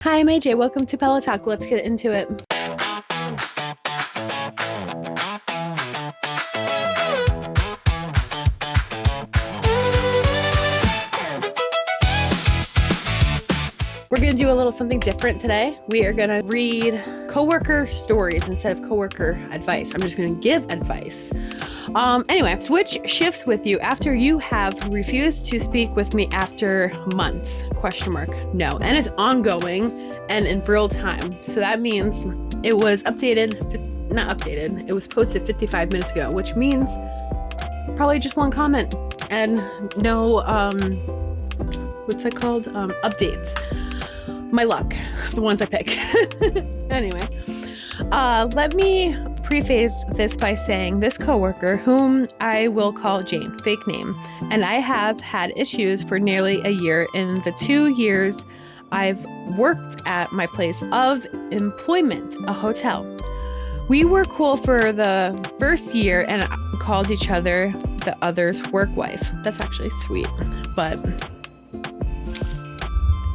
Hi, I'm AJ. Welcome to Pillow Talk. Let's get into it. We're going to do a little something different today. We are going to read coworker stories instead of coworker advice. I'm just going to give advice. Anyway, switch shifts with you after you have refused to speak with me after months? ? No. And it's ongoing and in real time. So that means it was not updated. It was posted 55 minutes ago, which means probably just one comment and no, updates. My luck, the ones I pick. Anyway, let me preface this by saying this coworker, whom I will call Jane, fake name, and I have had issues for nearly a year in the 2 years I've worked at my place of employment, a hotel. We were cool for the first year and called each other the other's work wife. That's actually sweet, but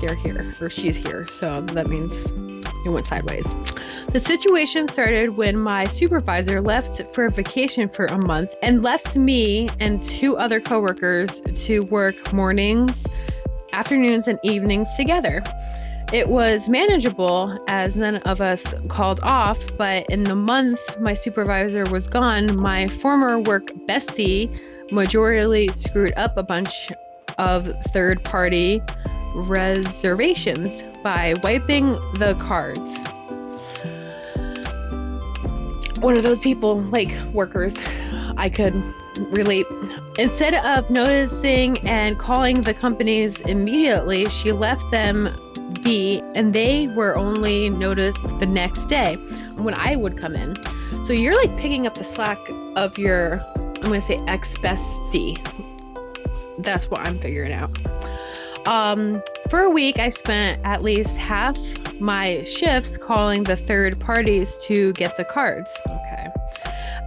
they're here, or she's here, so that means it went sideways. The situation started when my supervisor left for a vacation for a month and left me and 2 other coworkers to work mornings, afternoons, and evenings together. It was manageable as none of us called off, but in the month my supervisor was gone, my former work bestie majorly screwed up a bunch of third-party reservations by wiping the cards. One of those people, like workers, I could relate. Instead of noticing and calling the companies immediately, she left them be, and they were only noticed the next day when I would come in. So you're like picking up the slack of your, I'm going to say ex-bestie. That's what I'm figuring out. For a week, I spent at least half my shifts calling the third parties to get the cards. Okay.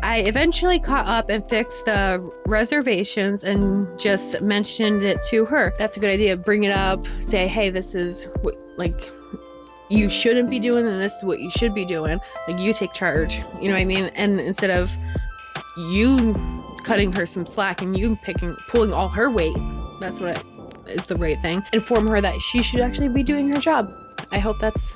I eventually caught up and fixed the reservations and just mentioned it to her. That's a good idea. Bring it up. Say, hey, this is what, like, you shouldn't be doing, and this is what you should be doing. Like, you take charge. You know what I mean? And instead of you cutting her some slack and you pulling all her weight, that's what is the right thing. Inform her that she should actually be doing her job. I hope that's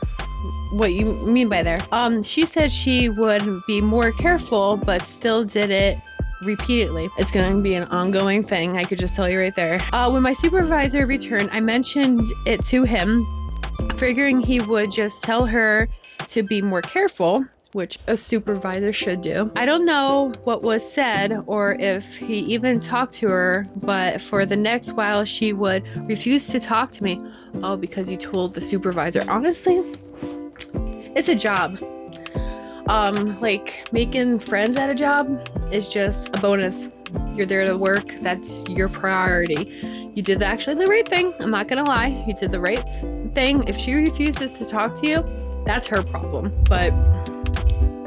what you mean by there. She said she would be more careful, but still did it repeatedly. It's going to be an ongoing thing. I could just tell you right there. When my supervisor returned, I mentioned it to him, figuring he would just tell her to be more careful, which a supervisor should do. I don't know what was said or if he even talked to her, but for the next while, she would refuse to talk to me. Oh, because you told the supervisor. Honestly, it's a job. Like making friends at a job is just a bonus. You're there to work. That's your priority. You did actually the right thing. I'm not gonna lie. You did the right thing. If she refuses to talk to you, that's her problem. But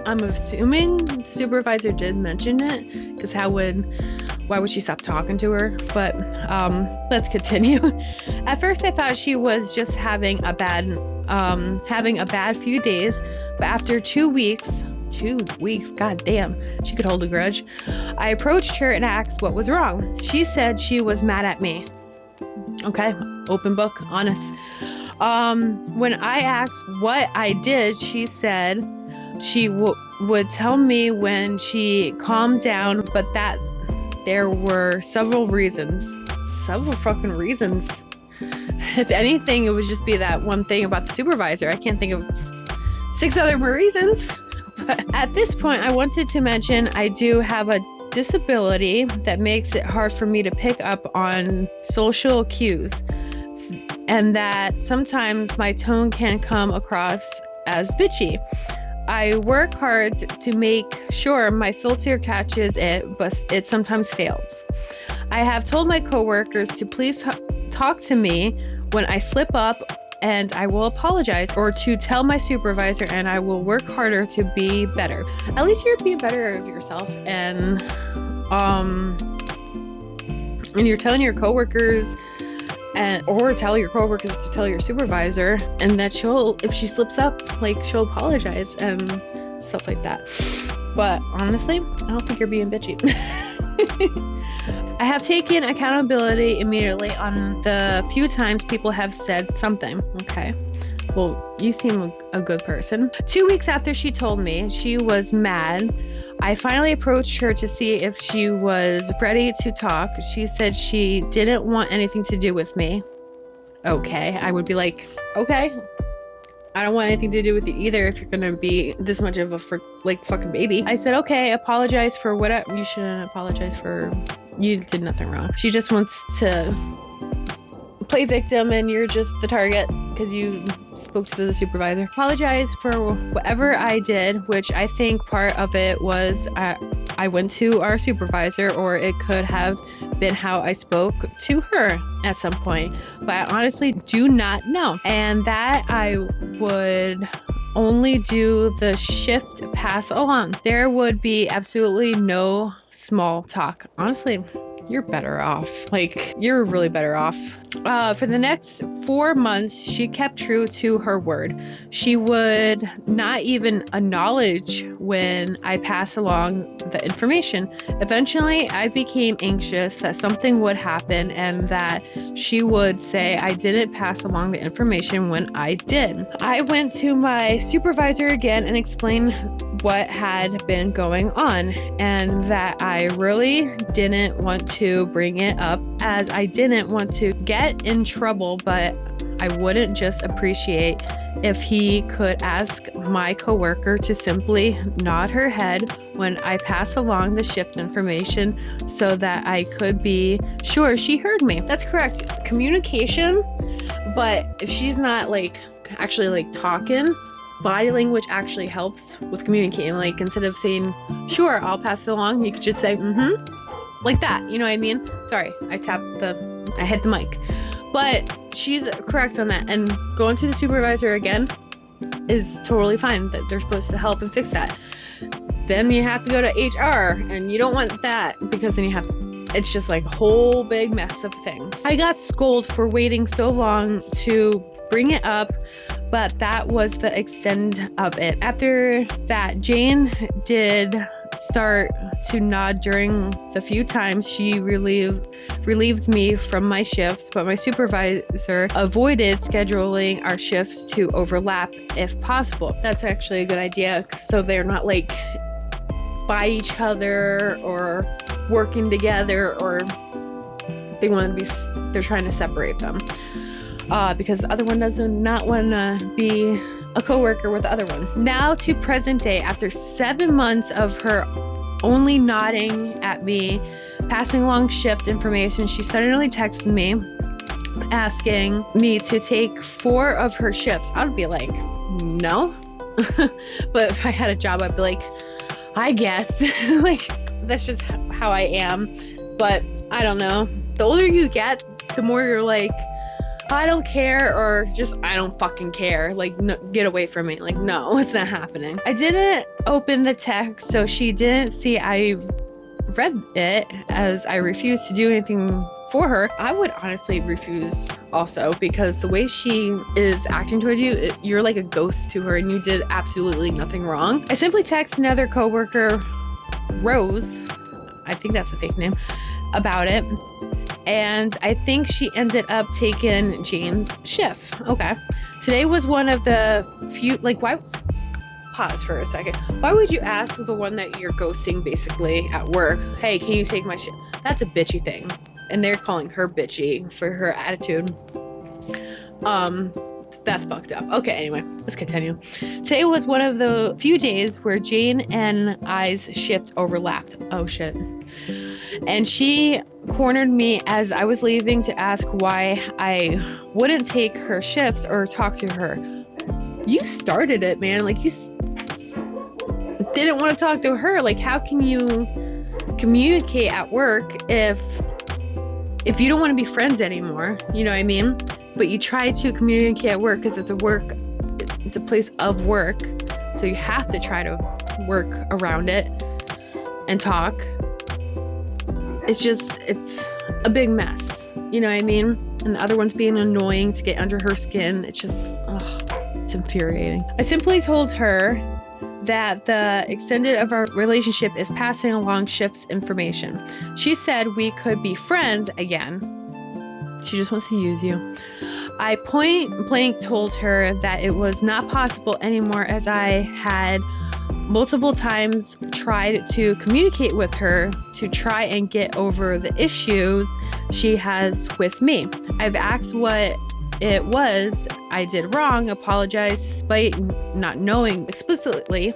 I'm assuming the supervisor did mention it, because why would she stop talking to her? But let's continue. At first, I thought she was just having a bad few days, but after 2 weeks, god damn, she could hold a grudge. I approached her and asked what was wrong. She said she was mad at me. Okay, open book, honest. When I asked what I did, she said she would tell me when she calmed down, but that there were several fucking reasons. If anything, it would just be that one thing about the supervisor. I can't think of 6 other more reasons. But at this point, I wanted to mention I do have a disability that makes it hard for me to pick up on social cues, and that sometimes my tone can come across as bitchy. I work hard to make sure my filter catches it, but it sometimes fails. I have told my coworkers to please talk to me when I slip up, and I will apologize, or to tell my supervisor, and I will work harder to be better. At least you're being better of yourself, and you're telling your coworkers or tell your coworkers to tell your supervisor, and that if she slips up, like, she'll apologize and stuff like that. But honestly, I don't think you're being bitchy. I have taken accountability immediately on the few times people have said something. Okay. Well, you seem a good person. 2 weeks after she told me she was mad, I finally approached her to see if she was ready to talk. She said she didn't want anything to do with me. Okay. I would be like, okay, I don't want anything to do with you either if you're gonna be this much of a fucking baby. I said, okay, apologize for whatever. You shouldn't apologize for, you did nothing wrong. She just wants to play victim and you're just the target because you spoke to the supervisor. Apologize for whatever I did, which I think part of it was I went to our supervisor, or it could have been how I spoke to her at some point, but I honestly do not know. And that I would only do the shift pass along. There would be absolutely no small talk. Honestly, you're better off. Like, you're really better off. For the next 4 months, she kept true to her word. She would not even acknowledge when I pass along the information. Eventually, I became anxious that something would happen and that she would say I didn't pass along the information when I did. I went to my supervisor again and explained what had been going on and that I really didn't want to bring it up as I didn't want to get in trouble, but I wouldn't just appreciate if he could ask my coworker to simply nod her head when I pass along the shift information so that I could be sure she heard me. That's correct. Communication, but if she's not actually talking, body language actually helps with communicating. Like, instead of saying, sure, I'll pass it along, you could just say, like that. You know what I mean? Sorry, I hit the mic. But she's correct on that. And going to the supervisor again is totally fine. That they're supposed to help and fix that. Then you have to go to HR, and you don't want that because then it's just like a whole big mess of things. I got scolded for waiting so long to bring it up, but that was the extent of it. After that, Jane did start to nod during the few times she relieved me from my shifts, but my supervisor avoided scheduling our shifts to overlap if possible. That's actually a good idea, so they're not by each other or working together, or they're trying to separate them. Because the other one does not want to be a coworker with the other one. Now to present day, after 7 months of her only nodding at me, passing along shift information, she suddenly texted me asking me to take 4 of her shifts. I would be like, no. But if I had a job, I'd be like, I guess. That's just how I am. But I don't know. The older you get, the more you're like, I don't care, or just I don't fucking care. No, get away from me. No, it's not happening. I didn't open the text, so she didn't see I read it, as I refused to do anything for her. I would honestly refuse also, because the way she is acting towards you, you're like a ghost to her and you did absolutely nothing wrong. I simply texted another coworker, Rose, I think that's a fake name, about it. And I think she ended up taking Jane's shift. Okay. Today was one of the few, why? Pause for a second. Why would you ask the one that you're ghosting basically at work, hey, can you take my shift? That's a bitchy thing. And they're calling her bitchy for her attitude. That's fucked up. Okay, anyway, let's continue. Today was one of the few days where Jane and I's shift overlapped. Oh shit. And she cornered me as I was leaving to ask why I wouldn't take her shifts or talk to her. You started it, man. You didn't want to talk to her. How can you communicate at work if you don't want to be friends anymore? You know what I mean? But you try to communicate at work because it's a place of work. So you have to try to work around it and talk. It's a big mess. You know what I mean? and the other one's being annoying to get under her skin. It's just, it's infuriating. I simply told her that the extended of our relationship is passing along Shift's information. She said we could be friends again. She just wants to use you. I point blank told her that it was not possible anymore, as I had multiple times tried to communicate with her to try and get over the issues she has with me. I've asked what it was I did wrong, apologized despite not knowing explicitly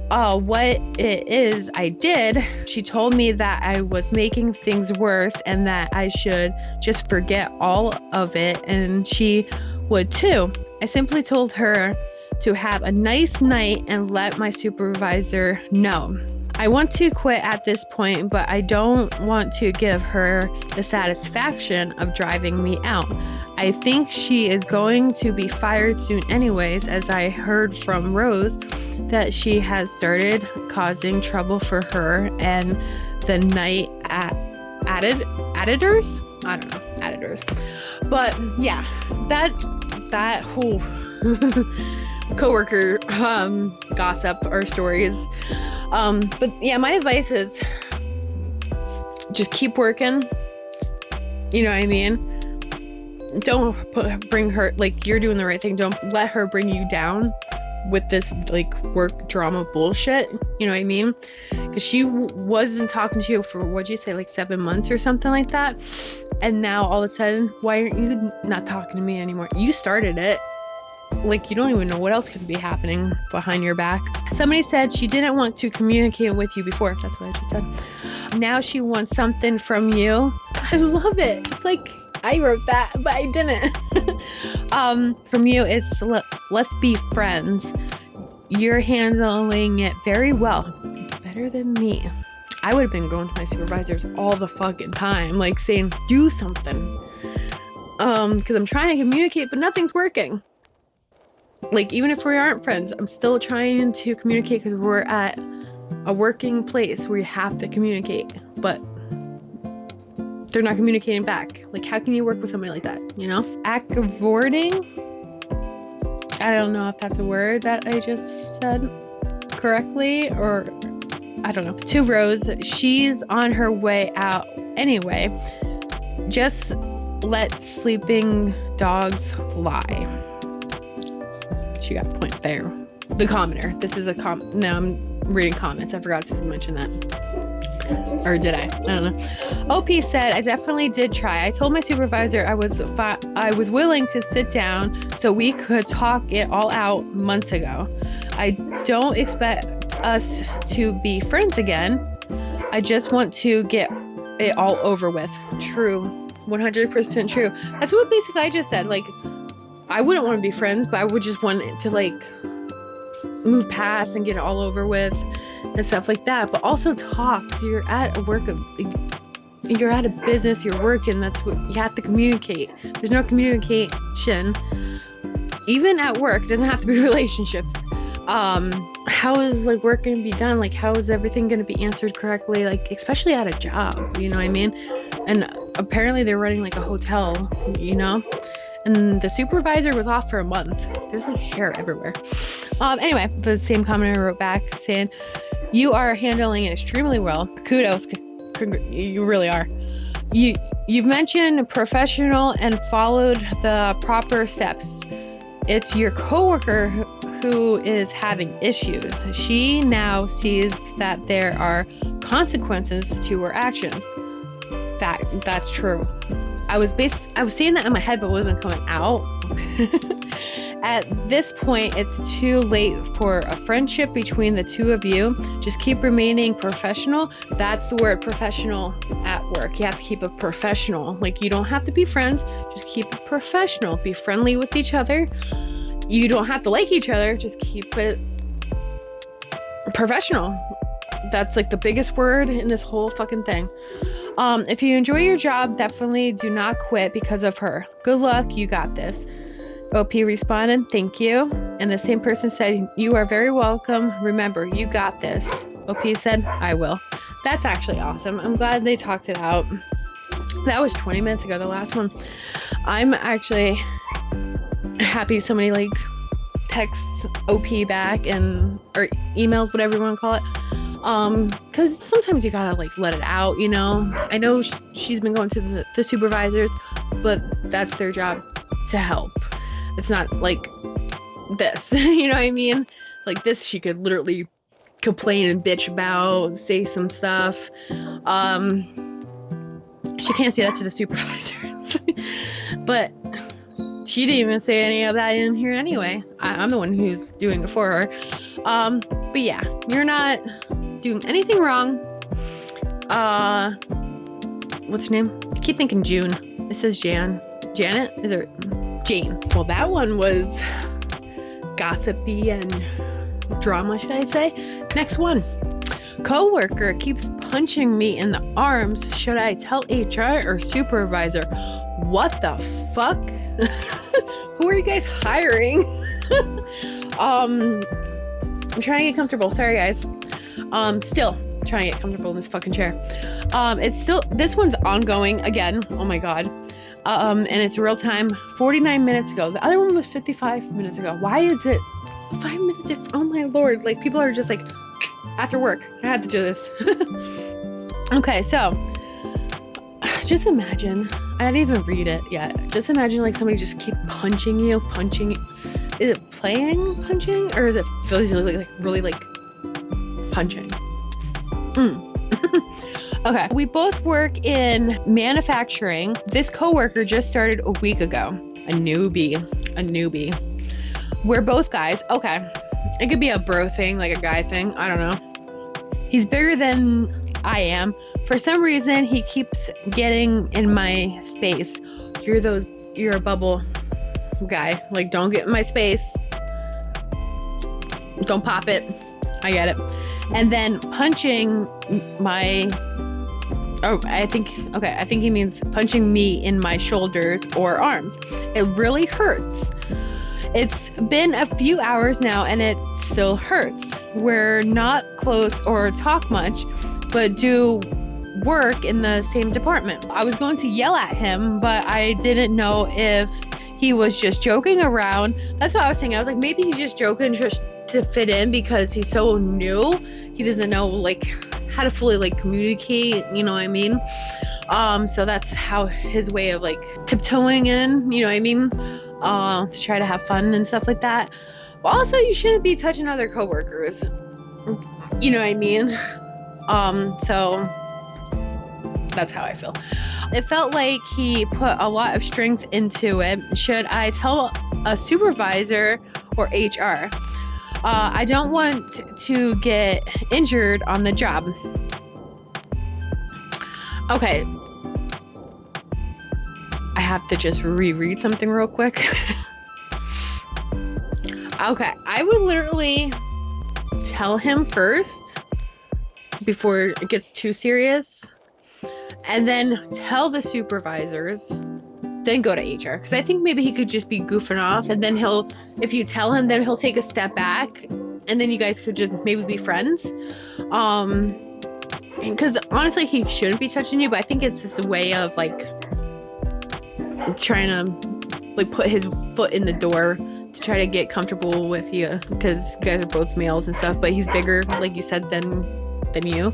what it is I did. She told me that I was making things worse and that I should just forget all of it, and she would too. I simply told her to have a nice night and let my supervisor know. I want to quit at this point, but I don't want to give her the satisfaction of driving me out. I think she is going to be fired soon anyways, as I heard from Rose that she has started causing trouble for her and the night editors. I don't know, editors. But yeah, that whole coworker gossip or stories. But yeah, my advice is just keep working. You know what I mean? Don't bring her, like, you're doing the right thing. Don't let her bring you down with this like work drama bullshit. You know what I mean? Because she wasn't talking to you for, what'd you say, like 7 months or something like that. And now all of a sudden, why aren't you not talking to me anymore? You started it. Like, you don't even know what else could be happening behind your back. Somebody said she didn't want to communicate with you before. That's what I just said. Now she wants something from you. I love it. It's like I wrote that, but I didn't. From you, it's let's be friends. You're handling it very well. Better than me. I would have been going to my supervisors all the fucking time, like saying, do something. Because I'm trying to communicate, but nothing's working. Like, even if we aren't friends, I'm still trying to communicate because we're at a working place where you have to communicate, but they're not communicating back. Like, how can you work with somebody like that, you know? Aggravating? I don't know if that's a word that I just said correctly, or I don't know. To Rose, she's on her way out anyway. Just let sleeping dogs lie. She got a point there. The commenter. This is a no, I'm reading comments. I forgot to mention that. Or did I? I don't know. OP said, I definitely did try. I told my supervisor I was willing to sit down so we could talk it all out months ago. I don't expect us to be friends again. I just want to get it all over with. True. 100% true. That's what basically I just said. Like, I wouldn't want to be friends, but I would just want it to like move past and get it all over with and stuff like that. But also talk. You're at you're at a business, you're working. That's what you have to communicate. There's no communication, even at work. It doesn't have to be relationships. How is like work going to be done? Like, how is everything going to be answered correctly? Like, especially at a job, you know what I mean? And apparently they're running like a hotel, you know? And the supervisor was off for a month. There's like hair everywhere. Anyway, the same commenter wrote back saying, you are handling it extremely well. Kudos. You really are. You've mentioned professional and followed the proper steps. It's your coworker who is having issues. She now sees that there are consequences to her actions. That's true. I was saying that in my head, but it wasn't coming out. At this point, it's too late for a friendship between the two of you. Just keep remaining professional. That's the word, professional at work. You have to keep it professional. Like, you don't have to be friends. Just keep it professional. Be friendly with each other. You don't have to like each other. Just keep it professional. That's like the biggest word in this whole fucking thing. If you enjoy your job, definitely do not quit because of her. Good luck. You got this. OP responded, thank you. And the same person said, you are very welcome. Remember, you got this. OP said, I will. That's actually awesome. I'm glad they talked it out. That was 20 minutes ago, the last one. I'm actually happy somebody like texts OP back or emails, whatever you want to call it. Because sometimes you gotta like let it out, you know. I know she's been going to the supervisors, but that's their job to help. It's not like this, you know what I mean? Like this, she could literally complain and bitch about, say some stuff. She can't say that to the supervisors, but she didn't even say any of that in here anyway. I'm the one who's doing it for her. But yeah, you're not doing anything wrong. What's her name? I keep thinking June. It says Jan. Janet? Is it Jane? Well, that one was gossipy and drama, should I say? Next one. Coworker keeps punching me in the arms. Should I tell HR or supervisor? What the fuck? Who are you guys hiring? I'm trying to get comfortable. Sorry, guys. Still trying to get comfortable in this fucking chair. This one's ongoing again. Oh my God. And it's real time. 49 minutes ago. The other one was 55 minutes ago. Why is it 5 minutes? Oh my Lord. Like people are just like, after work, I had to do this. Okay, so just imagine, I didn't even read it yet. Just imagine like somebody just keep punching you. Is it playing punching or is it physically like really like punching? Okay, we both work in manufacturing. This coworker just started a week ago. A newbie. We're both guys. Okay. It could be a bro thing, like a guy thing. I don't know. He's bigger than I am. For some reason, he keeps getting in my space. You're a bubble guy. Like, don't get in my space. Don't pop it. I get it. And then punching my... Oh, I think he means punching me in my shoulders or arms. It really hurts. It's been a few hours now and it still hurts. We're not close or talk much, but do work in the same department. I was going to yell at him, but I didn't know if he was just joking around. That's what I was saying. I was like, maybe he's just joking just to fit in because he's so new. He doesn't know like how to fully like communicate, you know what I mean? So that's how his way of like tiptoeing in, you know what I mean? To try to have fun and stuff like that. But also you shouldn't be touching other coworkers. You know what I mean? So that's how I feel. It felt like he put a lot of strength into it. Should I tell a supervisor or HR? I don't want to get injured on the job. Okay. I have to just reread something real quick. Okay, I would literally tell him first before it gets too serious, and then tell the supervisors, then go to HR. Because I think maybe he could just be goofing off, and then if you tell him, then he'll take a step back, and then you guys could just maybe be friends. Because honestly, he shouldn't be touching you, but I think it's this way of like trying to like put his foot in the door to try to get comfortable with you because you guys are both males and stuff, but he's bigger, like you said, than you.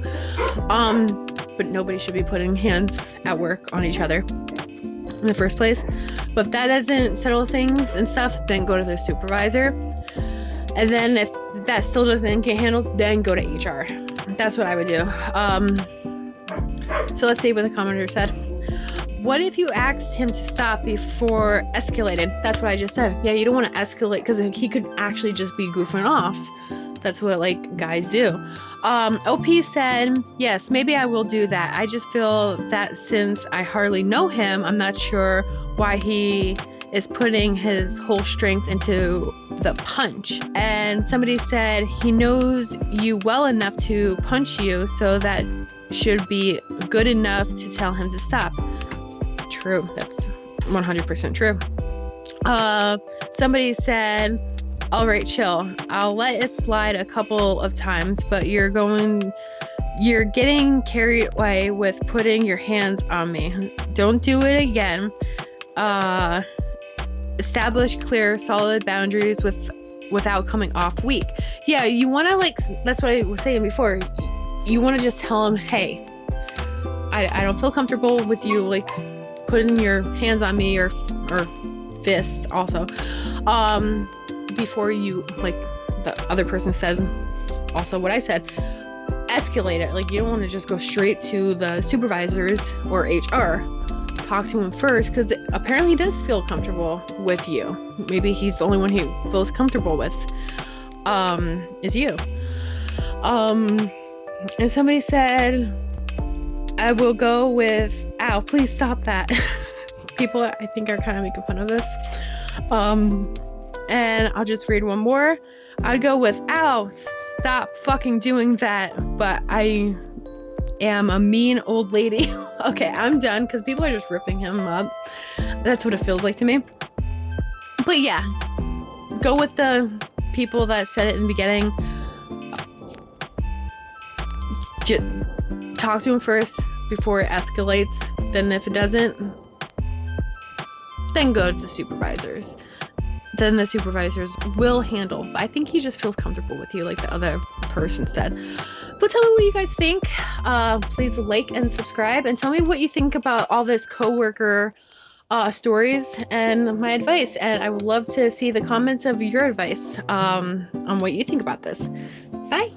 But nobody should be putting hands at work on each other in the first place. But if that doesn't settle things and stuff, then go to the supervisor. And then if that still doesn't get handled, then go to HR. That's what I would do. So let's see what the commenter said. What if you asked him to stop before escalated? That's what I just said. Yeah, you don't want to escalate because he could actually just be goofing off. That's what like guys do. OP said, yes, maybe I will do that. I just feel that since I hardly know him, I'm not sure why he is putting his whole strength into the punch. And somebody said he knows you well enough to punch you, so that should be good enough to tell him to stop. True. That's 100% true. Somebody said, all right, chill. I'll let it slide a couple of times, but you're going You're getting carried away with putting your hands on me. Don't do it again. Establish clear, solid boundaries without coming off weak. Yeah, you want to like, that's what I was saying before. You want to just tell him, hey, I don't feel comfortable with you like putting your hands on me or fist also. Before you, like the other person said also what I said, escalate it. Like, you don't want to just go straight to the supervisors or HR. Talk to him first, because apparently he does feel comfortable with you. Maybe he's the only one he feels comfortable with, is you. And somebody said, I will go with, ow, please stop that. People, I think, are kind of making fun of this. And I'll just read one more. I'd go with, ow, stop fucking doing that. But I am a mean old lady. Okay, I'm done, because people are just ripping him up. That's what it feels like to me. But yeah, go with the people that said it in the beginning. Just talk to him first before it escalates. Then if it doesn't, then go to the supervisors. Then the supervisors will handle. But I think he just feels comfortable with you, like the other person said. But tell me what you guys think. Please like and subscribe, and tell me what you think about all this coworker stories and my advice. And I would love to see the comments of your advice on what you think about this. Bye.